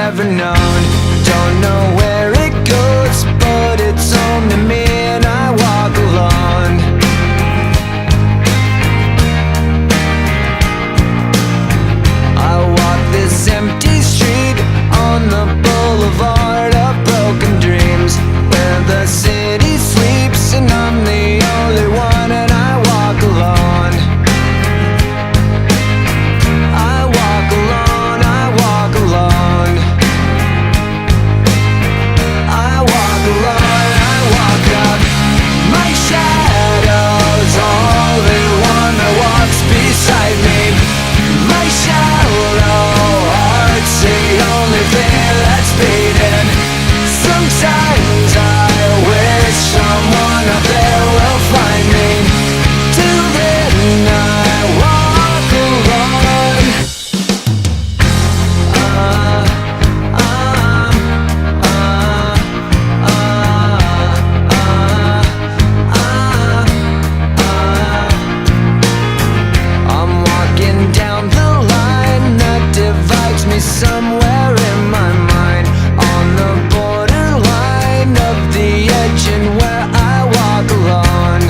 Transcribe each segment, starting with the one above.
never known. Don't know where it goes, but it's home to me and I walk alone. I walk this empty street on the boulevard of broken dreams, where the city sleeps and I'm the only one, and I walk alone. I walk alone, I walk alone. I walk alone, I walk up. My shadow's only one that walks beside me. My shallow heart's the only thing that's beating. Sometimes I wish someone up there will find me. Till then I walk alone. I'm walking down the line that divides me somewhere in my mind, on the borderline of the edge and where I walk alone.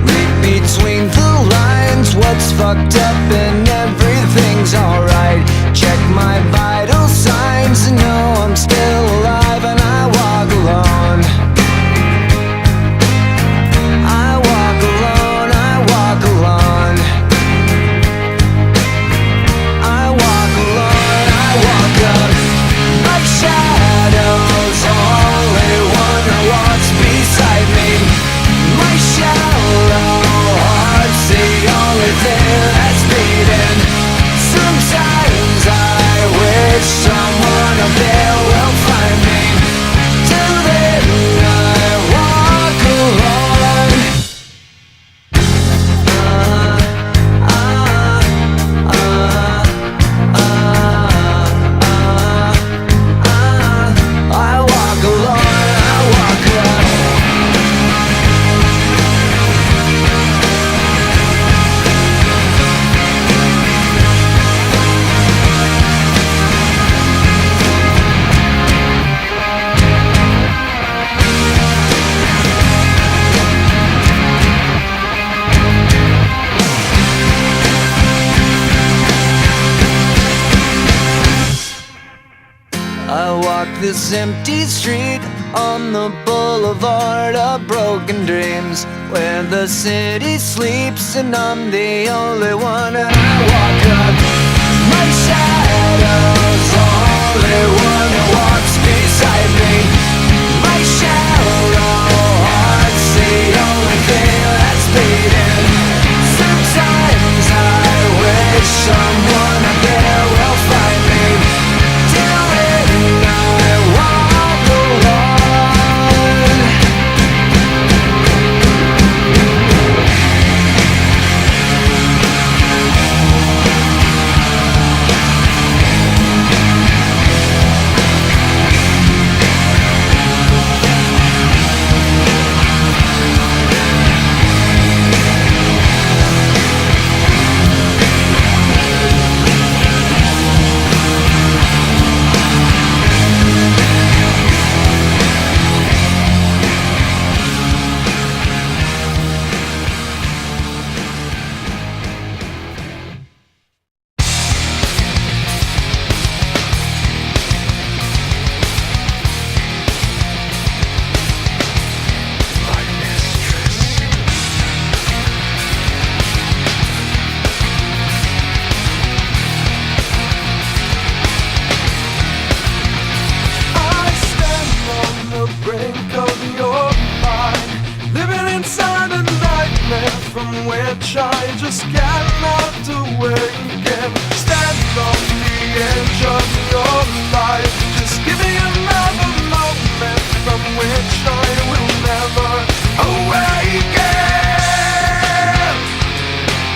Read between the lines what's fucked up and everything's alright. Check my vital signs and know I'm still alive, and I walk alone. I walk alone, I walk alone. I walk alone, I walk up. My shadow's only one that walks beside me. My shallow heart's the only thing that's beating. Sometimes I wish someone up there will find me. Till then I walk alone. I walk alone, I walk alone. I walk this empty street on the boulevard of broken dreams, where the city sleeps and I'm the only one, and I walk up. My shadow's only one that walks beside me. My shallow heart's the only thing that's beating. Sometimes I wish someone up there will find me. Till then I walk alone. From which I just cannot awaken. Stand on the edge of your life. Just give me another moment from which I will never awaken.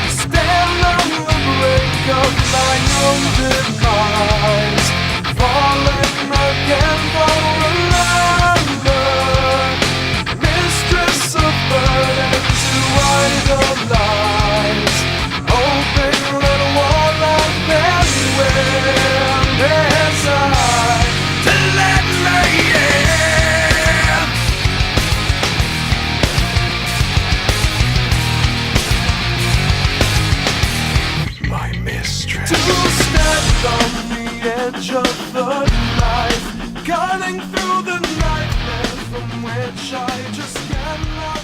Stand on the brink of my own demise, falling again for another. Mistress of burdens who idolize, oh edge of the night, cutting through the nightmare from which I just cannot